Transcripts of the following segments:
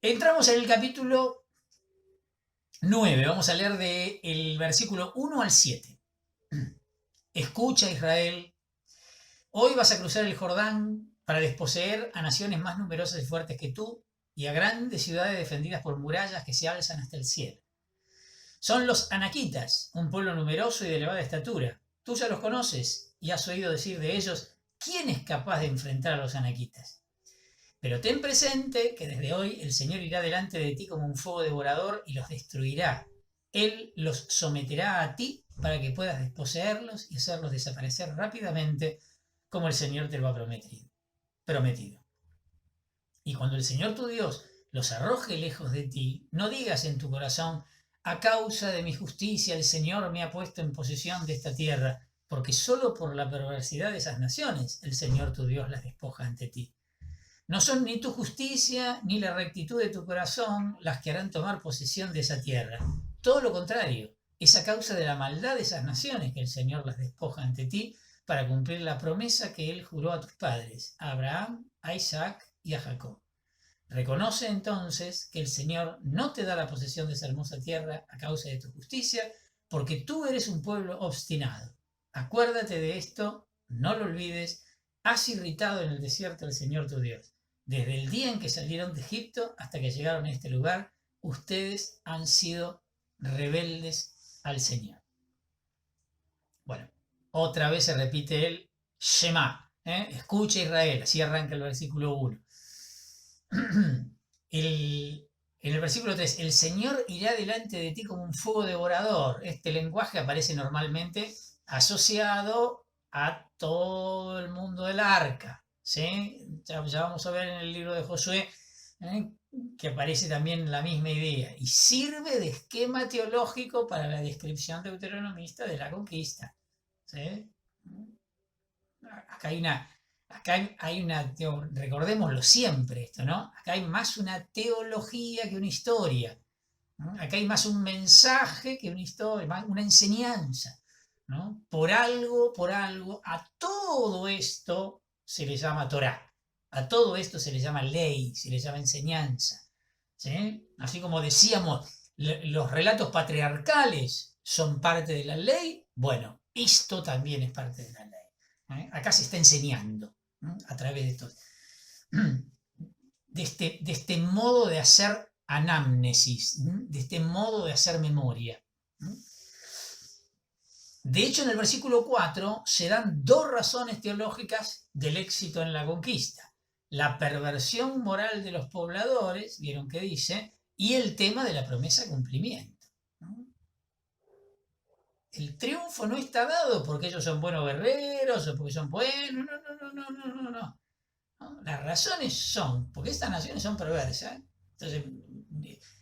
Entramos en el capítulo 9. Vamos a leer del versículo 1 al 7. Escucha, Israel, hoy vas a cruzar el Jordán para desposeer a naciones más numerosas y fuertes que tú y a grandes ciudades defendidas por murallas que se alzan hasta el cielo. Son los anaquitas, un pueblo numeroso y de elevada estatura. Tú ya los conoces y has oído decir de ellos, ¿quién es capaz de enfrentar a los anaquitas? Pero ten presente que desde hoy el Señor irá delante de ti como un fuego devorador y los destruirá. Él los someterá a ti para que puedas desposeerlos y hacerlos desaparecer rápidamente como el Señor te lo ha prometido. Y cuando el Señor tu Dios los arroje lejos de ti, no digas en tu corazón, a causa de mi justicia el Señor me ha puesto en posesión de esta tierra, porque solo por la perversidad de esas naciones el Señor tu Dios las despoja ante ti. No son ni tu justicia ni la rectitud de tu corazón las que harán tomar posesión de esa tierra. Todo lo contrario, es a causa de la maldad de esas naciones que el Señor las despoja ante ti para cumplir la promesa que Él juró a tus padres, a Abraham, a Isaac y a Jacob. Reconoce entonces que el Señor no te da la posesión de esa hermosa tierra a causa de tu justicia, porque tú eres un pueblo obstinado. Acuérdate de esto, no lo olvides, has irritado en el desierto al Señor tu Dios. Desde el día en que salieron de Egipto hasta que llegaron a este lugar, ustedes han sido rebeldes al Señor. Bueno, otra vez se repite el Shema, escucha Israel, así arranca el versículo 1. En el versículo 3, el Señor irá delante de ti como un fuego devorador. Este lenguaje aparece normalmente asociado a todo el mundo del arca. ¿Sí? Ya vamos a ver en el libro de Josué que aparece también la misma idea y sirve de esquema teológico para la descripción deuteronomista de la conquista. ¿Sí? Acá hay una, recordémoslo siempre esto, ¿no? Acá hay más una teología que una historia. ¿No? Acá hay más un mensaje que una historia, más una enseñanza. ¿No? Por algo, a todo esto se le llama Torá. A todo esto se le llama ley, se le llama enseñanza. ¿Sí? Así como decíamos, los relatos patriarcales son parte de la ley, bueno, esto también es parte de la ley. Acá se está enseñando a través de esto, de este modo de hacer anamnesis, de este modo de hacer memoria. De hecho, en el versículo 4 se dan dos razones teológicas del éxito en la conquista. La perversión moral de los pobladores, vieron que dice, y el tema de la promesa cumplimiento. El triunfo no está dado porque ellos son buenos guerreros o porque son buenos, no. Las razones son, porque estas naciones son perversas, entonces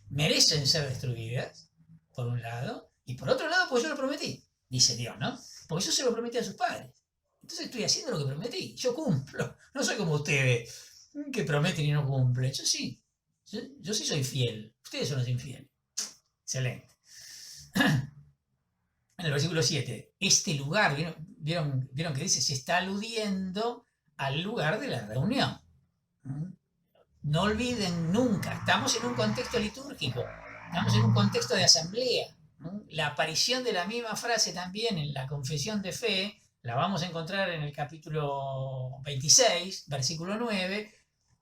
merecen ser destruidas, por un lado, y por otro lado, porque yo lo prometí, dice Dios, ¿no? Porque yo se lo prometí a sus padres. Entonces estoy haciendo lo que prometí, yo cumplo. No soy como ustedes, que prometen y no cumplen. Yo sí, yo sí soy fiel. Ustedes son los infieles. Excelente. En el versículo 7, este lugar, ¿vieron que dice? Se está aludiendo al lugar de la reunión. No olviden nunca, estamos en un contexto litúrgico, estamos en un contexto de asamblea. La aparición de la misma frase también en la confesión de fe, la vamos a encontrar en el capítulo 26, versículo 9,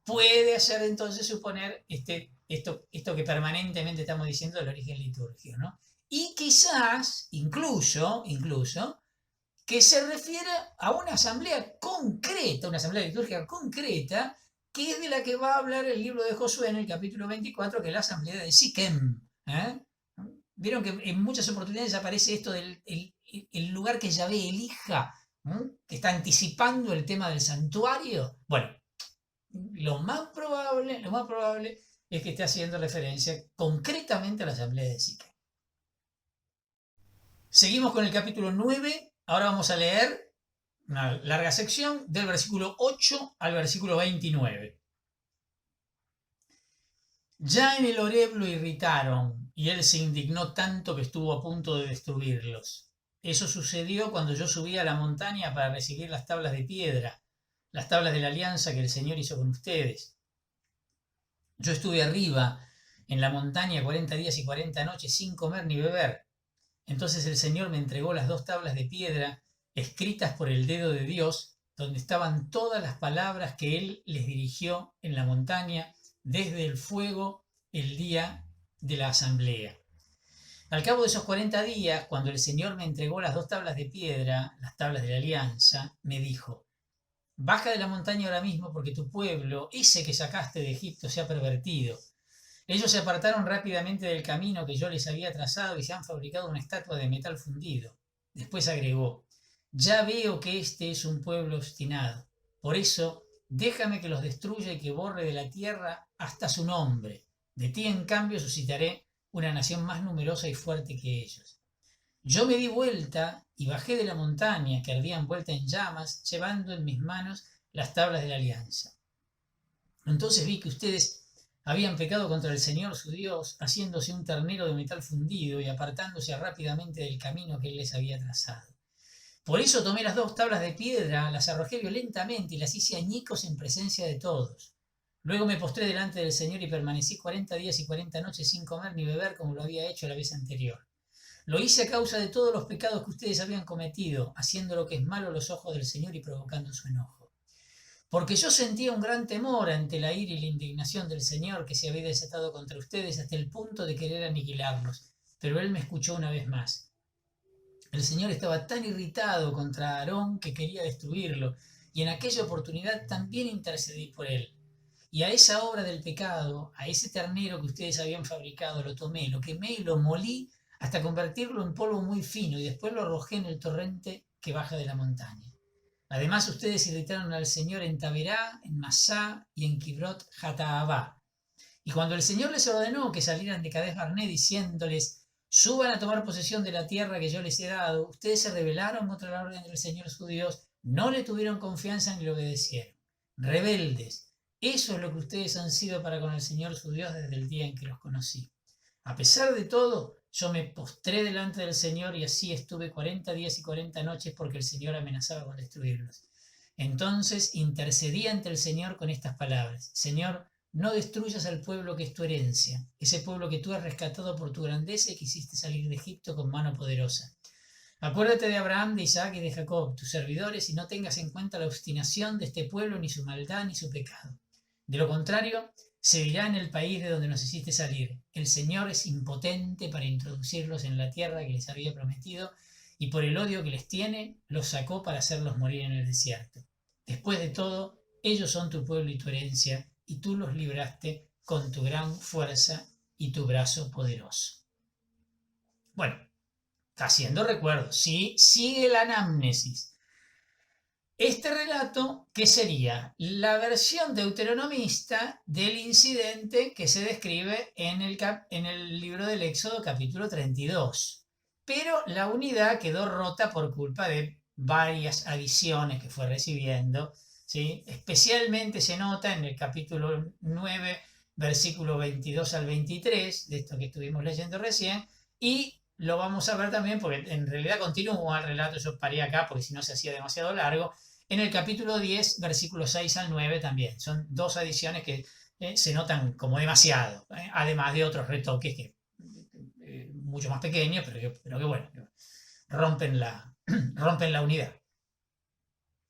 puede hacer entonces suponer esto que permanentemente estamos diciendo del origen litúrgico, ¿no? Y quizás, incluso, que se refiere a una asamblea concreta, una asamblea litúrgica concreta, que es de la que va a hablar el libro de Josué en el capítulo 24, que es la asamblea de Siquem. Vieron que en muchas oportunidades aparece esto del el lugar que Yahvé elija, que está anticipando el tema del santuario. Bueno, lo más probable es que esté haciendo referencia concretamente a la asamblea de Siquem. Seguimos con el capítulo 9. Ahora vamos a leer una larga sección del versículo 8 al versículo 29. Ya en el Horeb lo irritaron y él se indignó tanto que estuvo a punto de destruirlos. Eso sucedió cuando yo subí a la montaña para recibir las tablas de piedra, las tablas de la alianza que el Señor hizo con ustedes. Yo estuve arriba en la montaña 40 días y 40 noches sin comer ni beber. Entonces el Señor me entregó las 2 tablas de piedra escritas por el dedo de Dios, donde estaban todas las palabras que Él les dirigió en la montaña desde el fuego el día de la asamblea. Al cabo de esos 40 días, cuando el Señor me entregó las 2 tablas de piedra, las tablas de la alianza, me dijo: baja de la montaña ahora mismo, porque tu pueblo, ese que sacaste de Egipto, se ha pervertido. Ellos se apartaron rápidamente del camino que yo les había trazado y se han fabricado una estatua de metal fundido. Después agregó: ya veo que este es un pueblo obstinado. Por eso, déjame que los destruya y que borre de la tierra hasta su nombre. De ti, en cambio, suscitaré una nación más numerosa y fuerte que ellos. Yo me di vuelta y bajé de la montaña, que ardía envuelta en llamas, llevando en mis manos las tablas de la alianza. Entonces vi que ustedes habían pecado contra el Señor su Dios, haciéndose un ternero de metal fundido y apartándose rápidamente del camino que Él les había trazado. Por eso tomé las 2 tablas de piedra, las arrojé violentamente y las hice añicos en presencia de todos. Luego me postré delante del Señor y permanecí 40 días y 40 noches sin comer ni beber, como lo había hecho la vez anterior. Lo hice a causa de todos los pecados que ustedes habían cometido, haciendo lo que es malo a los ojos del Señor y provocando su enojo. Porque yo sentía un gran temor ante la ira y la indignación del Señor que se había desatado contra ustedes hasta el punto de querer aniquilarlos. Pero Él me escuchó una vez más. El Señor estaba tan irritado contra Aarón que quería destruirlo, y en aquella oportunidad también intercedí por él. Y a esa obra del pecado, a ese ternero que ustedes habían fabricado, lo tomé, lo quemé y lo molí hasta convertirlo en polvo muy fino, y después lo arrojé en el torrente que baja de la montaña. Además, ustedes irritaron al Señor en Taberá, en Masá y en Kibrot Jataabá. Y cuando el Señor les ordenó que salieran de Cades Barné, diciéndoles: suban a tomar posesión de la tierra que yo les he dado, ustedes se rebelaron contra la orden del Señor su Dios, no le tuvieron confianza ni le obedecieron. Rebeldes, eso es lo que ustedes han sido para con el Señor su Dios desde el día en que los conocí. A pesar de todo, yo me postré delante del Señor y así estuve 40 días y 40 noches porque el Señor amenazaba con destruirlos. Entonces intercedí ante el Señor con estas palabras: Señor, no destruyas al pueblo que es tu herencia, ese pueblo que tú has rescatado por tu grandeza y que hiciste salir de Egipto con mano poderosa. Acuérdate de Abraham, de Isaac y de Jacob, tus servidores, y no tengas en cuenta la obstinación de este pueblo, ni su maldad, ni su pecado. De lo contrario, se dirá en el país de donde nos hiciste salir: el Señor es impotente para introducirlos en la tierra que les había prometido, y por el odio que les tiene, los sacó para hacerlos morir en el desierto. Después de todo, ellos son tu pueblo y tu herencia, y tú los libraste con tu gran fuerza y tu brazo poderoso. Bueno, está haciendo recuerdo, sí, sigue la anamnesis. Este relato, ¿qué sería? La versión deuteronomista del incidente que se describe en el libro del Éxodo capítulo 32. Pero la unidad quedó rota por culpa de varias adiciones que fue recibiendo, ¿sí? Especialmente se nota en el capítulo 9, versículo 22 al 23, de esto que estuvimos leyendo recién, y lo vamos a ver también porque en realidad continúa el relato. Yo paré acá porque si no se hacía demasiado largo. En el capítulo 10, versículos 6 al 9 también. Son 2 adiciones que se notan como demasiado, además de otros retoques que mucho más pequeños, pero que bueno, rompen la unidad.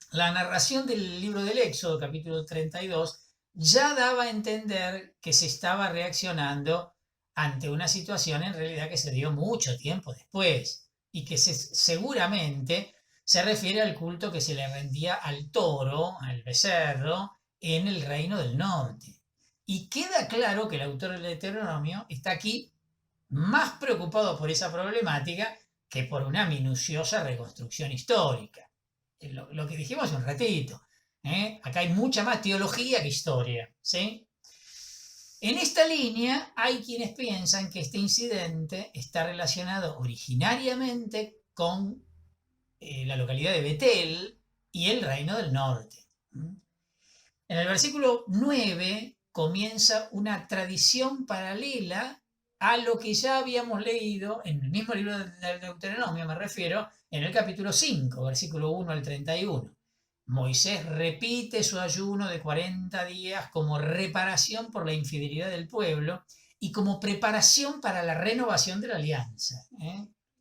La narración del libro del Éxodo, capítulo 32, ya daba a entender que se estaba reaccionando ante una situación en realidad que se dio mucho tiempo después y que seguramente se refiere al culto que se le rendía al toro, al becerro, en el reino del norte. Y queda claro que el autor del Deuteronomio está aquí más preocupado por esa problemática que por una minuciosa reconstrucción histórica. Lo que dijimos hace un ratito. Acá hay mucha más teología que historia, ¿sí? En esta línea hay quienes piensan que este incidente está relacionado originariamente con la localidad de Betel y el reino del norte. En el versículo 9 comienza una tradición paralela a lo que ya habíamos leído en el mismo libro del Deuteronomio, me refiero, en el capítulo 5, versículo 1 al 31. Moisés repite su ayuno de 40 días como reparación por la infidelidad del pueblo y como preparación para la renovación de la alianza,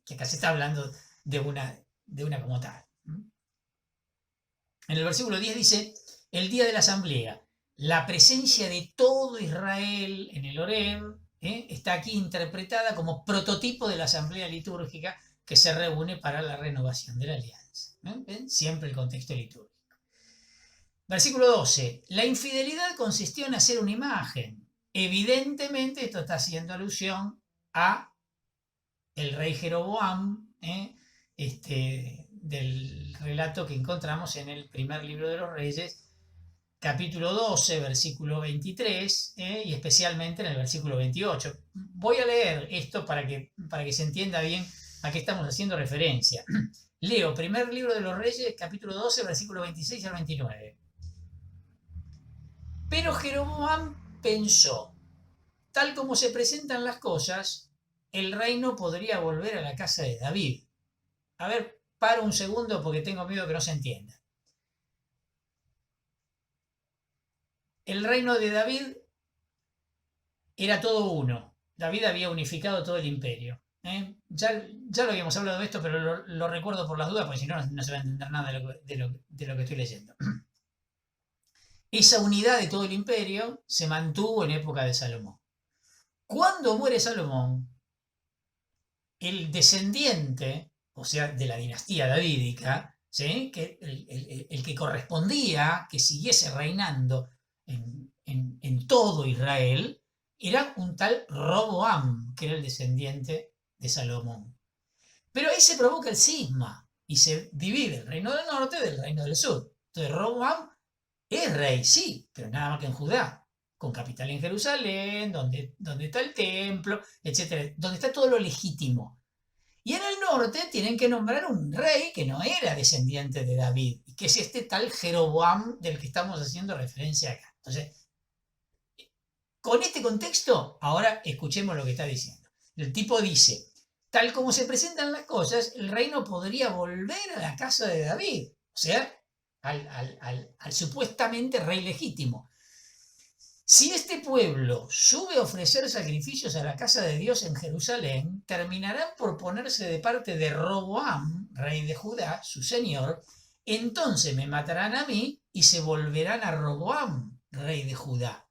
que acá se está hablando de una como tal. En el versículo 10 dice, el día de la asamblea, la presencia de todo Israel en el Horeb está aquí interpretada como prototipo de la asamblea litúrgica que se reúne para la renovación de la alianza. ¿Ven? Siempre el contexto litúrgico. Versículo 12. La infidelidad consistió en hacer una imagen. Evidentemente esto está haciendo alusión a el rey Jeroboam, del relato que encontramos en el primer libro de los Reyes, capítulo 12, versículo 23, y especialmente en el versículo 28. Voy a leer esto para que se entienda bien a qué estamos haciendo referencia. Leo, primer libro de los Reyes, capítulo 12, versículo 26 al 29. Pero Jeroboam pensó, tal como se presentan las cosas, el reino podría volver a la casa de David. A ver, paro un segundo porque tengo miedo que no se entienda. El reino de David era todo uno. David había unificado todo el imperio. Ya lo habíamos hablado de esto, pero lo recuerdo por las dudas, porque si no, no se va a entender nada de lo que estoy leyendo. Esa unidad de todo el imperio se mantuvo en época de Salomón. Cuando muere Salomón, el descendiente, o sea, de la dinastía davídica, ¿sí? Que el que correspondía que siguiese reinando en todo Israel, era un tal Roboam, que era el descendiente de Salomón. Pero ahí se provoca el cisma y se divide el reino del norte del reino del sur. Entonces Roboam es rey, sí, pero nada más que en Judá, con capital en Jerusalén, donde está el templo, etc., donde está todo lo legítimo. Y en el norte tienen que nombrar un rey que no era descendiente de David, que es este tal Jeroboam del que estamos haciendo referencia acá. Entonces, con este contexto, ahora escuchemos lo que está diciendo. El tipo dice, tal como se presentan las cosas, el reino podría volver a la casa de David, o sea, al supuestamente rey legítimo. Si este pueblo sube a ofrecer sacrificios a la casa de Dios en Jerusalén, terminarán por ponerse de parte de Roboam, rey de Judá, su señor, entonces me matarán a mí y se volverán a Roboam, rey de Judá.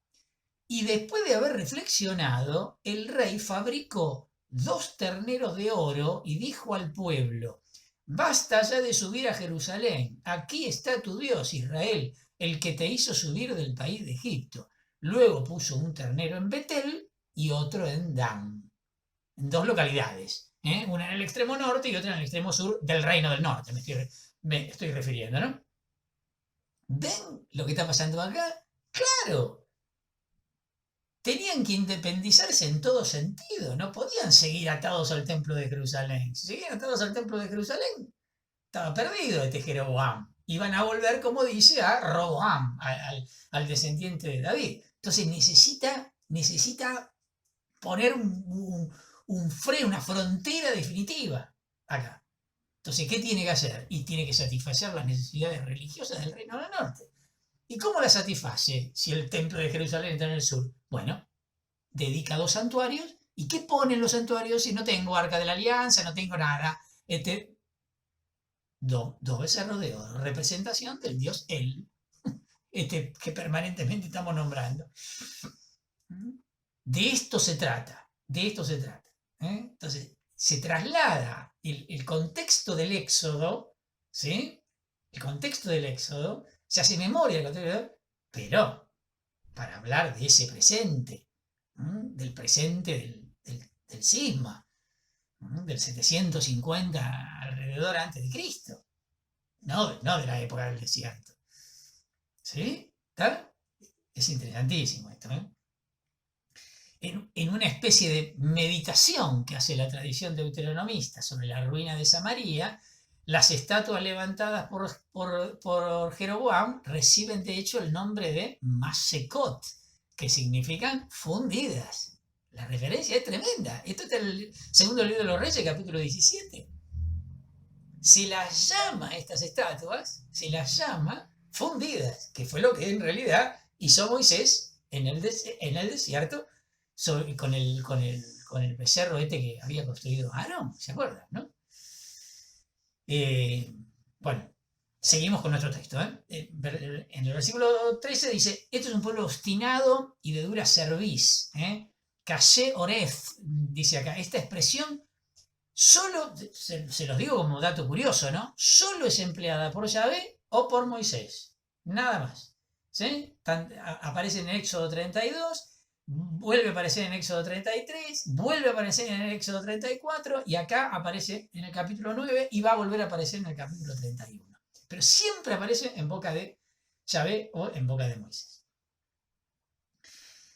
Y después de haber reflexionado, el rey fabricó 2 terneros de oro y dijo al pueblo, basta ya de subir a Jerusalén, aquí está tu Dios, Israel, el que te hizo subir del país de Egipto. Luego puso un ternero en Betel y otro en Dan, en 2 localidades, una en el extremo norte y otra en el extremo sur del reino del norte, me estoy refiriendo, ¿no? ¿Ven lo que está pasando acá? ¡Claro! Tenían que independizarse en todo sentido, no podían seguir atados al templo de Jerusalén. Si seguían atados al templo de Jerusalén, estaba perdido este Jeroboam. Iban a volver, como dice, a Roboam, al descendiente de David. Entonces necesita poner un freno, una frontera definitiva acá. Entonces, ¿qué tiene que hacer? Y tiene que satisfacer las necesidades religiosas del reino del norte. ¿Y cómo las satisface si el templo de Jerusalén está en el sur? Bueno, dedica 2 santuarios. ¿Y qué ponen los santuarios si no tengo arca de la alianza, no tengo nada? 2 becerros de oro, representación del dios El, que permanentemente estamos nombrando. De esto se trata, Entonces, se traslada el contexto del Éxodo, ¿sí? El contexto del Éxodo, se hace memoria del contexto del Éxodo, pero para hablar de ese presente, del presente del cisma, del 750 alrededor antes de Cristo, no de la época del desierto. ¿Sí? ¿Está? Es interesantísimo esto, En una especie de meditación que hace la tradición deuteronomista sobre la ruina de Samaria, las estatuas levantadas por Jeroboam reciben de hecho el nombre de Masekot, que significan fundidas. La referencia es tremenda. Esto está en el segundo libro de los Reyes, capítulo 17. se las llama a estas estatuas, se las llama fundidas, que fue lo que en realidad hizo Moisés en el desierto con el becerro que había construido Aarón, ¿se acuerdan, no? Bueno, seguimos con nuestro texto. En el versículo 13 dice, esto es un pueblo obstinado y de dura cerviz. Caché oref, dice acá. Esta expresión solo, se los digo como dato curioso, ¿no? Solo es empleada por Yahvé o por Moisés. Nada más. ¿Sí? Aparece en Éxodo 32, vuelve a aparecer en Éxodo 33, vuelve a aparecer en el Éxodo 34 y acá aparece en el capítulo 9 y va a volver a aparecer en el capítulo 31. Pero siempre aparece en boca de Yahvé o en boca de Moisés.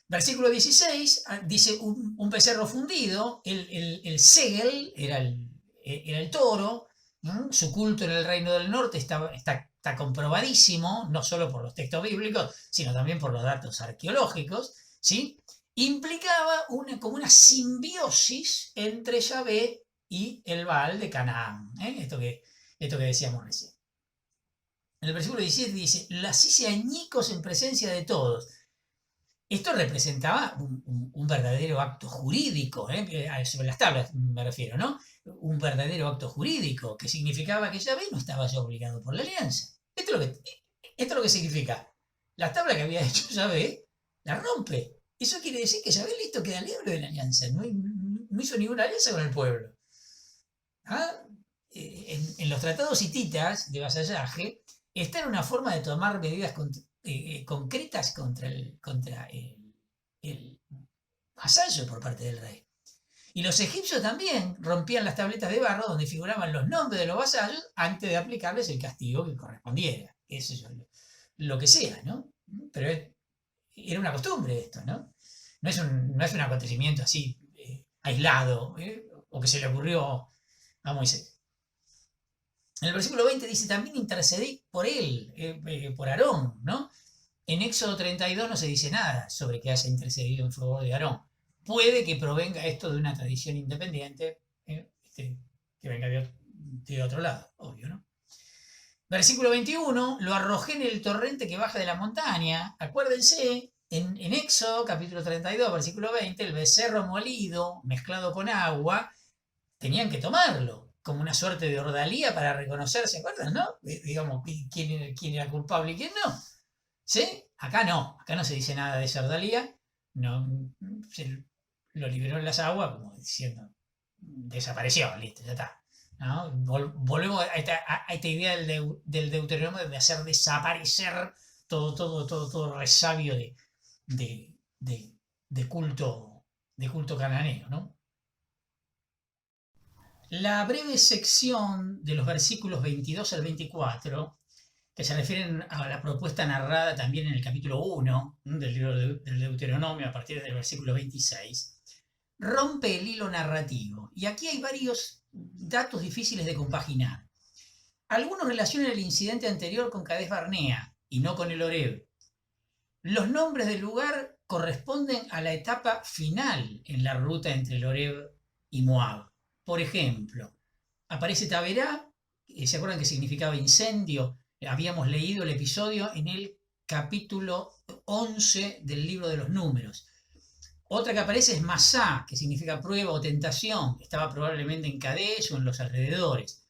Versículo 16 dice un becerro fundido, el segel era el toro, ¿no? Su culto en el reino del norte está comprobadísimo, no solo por los textos bíblicos, sino también por los datos arqueológicos, ¿sí? Implicaba como una simbiosis entre Yahvé y el Baal de Canaán, esto que decíamos recién. En el versículo 17 dice, las hice añicos en presencia de todos. Esto representaba un verdadero acto jurídico, sobre las tablas me refiero, ¿no? Un verdadero acto jurídico, que significaba que Yahvé no estaba ya obligado por la alianza. Esto es lo que significa. La tabla que había hecho Yahvé la rompe. Eso quiere decir que Yahvé listo queda libre de la alianza, no hizo ninguna alianza con el pueblo. En los tratados hititas de vasallaje está en una forma de tomar medidas concretas contra el vasallo por parte del rey. Y los egipcios también rompían las tabletas de barro donde figuraban los nombres de los vasallos antes de aplicarles el castigo que correspondiera. Eso es lo que sea, ¿no? Pero era una costumbre esto, ¿no? No es un acontecimiento así aislado, o que se le ocurrió a Moisés. En el versículo 20 dice, también intercedí por él, por Aarón, ¿no? En Éxodo 32 no se dice nada sobre que haya intercedido en favor de Aarón. Puede que provenga esto de una tradición independiente, que venga de otro lado, obvio, ¿no? Versículo 21, lo arrojé en el torrente que baja de la montaña. Acuérdense, en Éxodo, capítulo 32, versículo 20, el becerro molido, mezclado con agua, tenían que tomarlo como una suerte de ordalía para reconocer, ¿se acuerdan, no? Digamos, quién era culpable y quién no. ¿Sí? Acá no se dice nada de esa ordalía, no, lo liberó en las aguas, como diciendo, desapareció, listo, ya está. ¿No? Volvemos a esta idea del Deuteronomio de hacer desaparecer todo resabio de culto cananeo, ¿no? La breve sección de los versículos 22 al 24, que se refieren a la propuesta narrada también en el capítulo 1 del libro del Deuteronomio a partir del versículo 26, rompe el hilo narrativo. Y aquí hay varios datos difíciles de compaginar. Algunos relacionan el incidente anterior con Cades Barnea y no con el Horeb. Los nombres del lugar corresponden a la etapa final en la ruta entre el Horeb y Moab. Por ejemplo, aparece Taberá, ¿se acuerdan que significaba incendio? Habíamos leído el episodio en el capítulo 11 del libro de los Números. Otra que aparece es Masá, que significa prueba o tentación. Estaba probablemente en Kadesh o en los alrededores.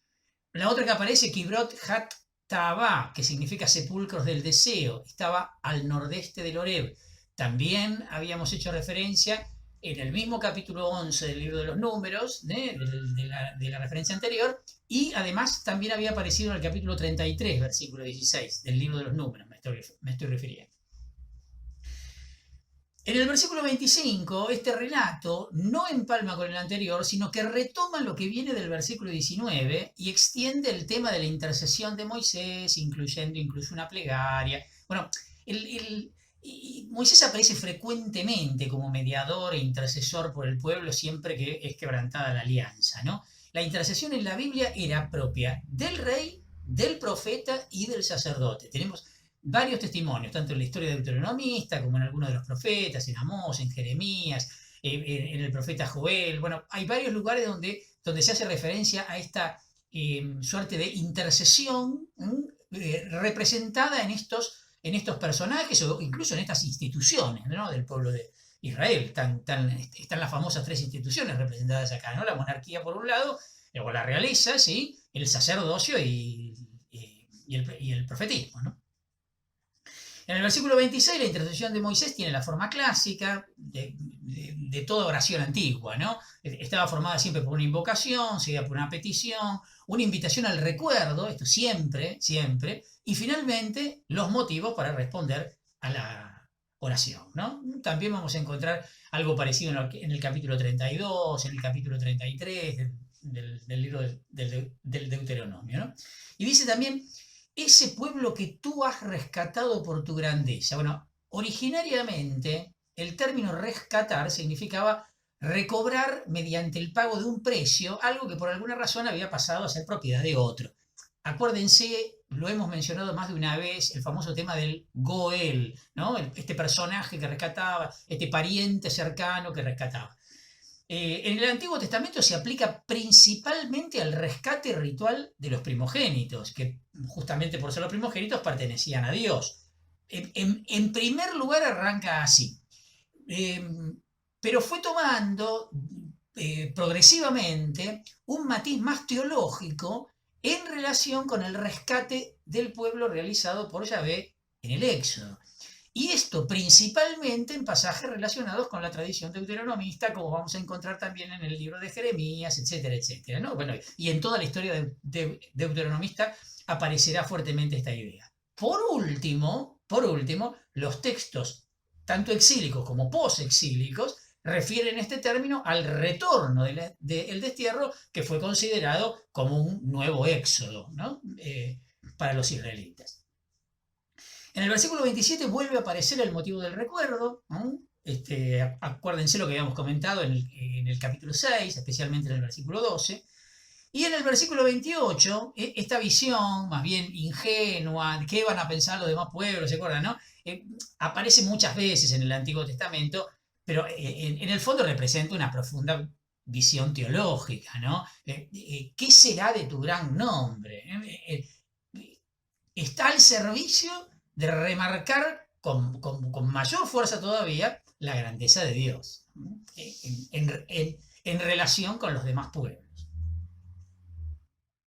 La otra que aparece, Kibrot Hat Tabá, que significa sepulcros del deseo. Estaba al nordeste del Horeb. También habíamos hecho referencia en el mismo capítulo 11 del libro de los Números, de la referencia anterior, y además también había aparecido en el capítulo 33, versículo 16, del libro de los Números, me estoy refiriendo. En el versículo 25, este relato no empalma con el anterior, sino que retoma lo que viene del versículo 19 y extiende el tema de la intercesión de Moisés, incluyendo incluso una plegaria. Bueno, Moisés aparece frecuentemente como mediador e intercesor por el pueblo siempre que es quebrantada la alianza, ¿no? La intercesión en la Biblia era propia del rey, del profeta y del sacerdote. Tenemos varios testimonios, tanto en la historia deuteronomista como en algunos de los profetas, en Amós, en Jeremías, en el profeta Joel. Bueno, hay varios lugares donde se hace referencia a esta suerte de intercesión representada en estos personajes o incluso en estas instituciones, ¿no?, del pueblo de Israel. Están las famosas 3 instituciones representadas acá, ¿no? La monarquía por un lado, luego la realeza, ¿sí?, el sacerdocio y el profetismo, ¿no? En el versículo 26, la intercesión de Moisés tiene la forma clásica de toda oración antigua, ¿no? Estaba formada siempre por una invocación, seguida por una petición, una invitación al recuerdo, esto siempre, siempre, y finalmente los motivos para responder a la oración, ¿no? También vamos a encontrar algo parecido en el capítulo 32, en el capítulo 33 del libro del Deuteronomio, ¿no? Y dice también: ese pueblo que tú has rescatado por tu grandeza. Bueno, originariamente el término rescatar significaba recobrar mediante el pago de un precio algo que por alguna razón había pasado a ser propiedad de otro. Acuérdense, lo hemos mencionado más de una vez, el famoso tema del Goel, ¿no? Este personaje que rescataba, este pariente cercano que rescataba. En el Antiguo Testamento se aplica principalmente al rescate ritual de los primogénitos, que justamente por ser los primogénitos pertenecían a Dios. En primer lugar arranca así, pero fue tomando progresivamente un matiz más teológico en relación con el rescate del pueblo realizado por Yahvé en el Éxodo. Y esto principalmente en pasajes relacionados con la tradición deuteronomista, como vamos a encontrar también en el libro de Jeremías, etcétera, etcétera, ¿no? Bueno, y en toda la historia deuteronomista aparecerá fuertemente esta idea. Por último, los textos, tanto exílicos como posexílicos, refieren este término al retorno del destierro, que fue considerado como un nuevo éxodo, ¿no?, para los israelitas. En el versículo 27 vuelve a aparecer el motivo del recuerdo, ¿no? Acuérdense lo que habíamos comentado en el capítulo 6, especialmente en el versículo 12. Y en el versículo 28, esta visión más bien ingenua, ¿qué van a pensar los demás pueblos? ¿Se acuerdan, no? Aparece muchas veces en el Antiguo Testamento, pero en el fondo representa una profunda visión teológica, ¿no? ¿Qué será de tu gran nombre? Está al servicio de remarcar con mayor fuerza todavía la grandeza de Dios en relación con los demás pueblos.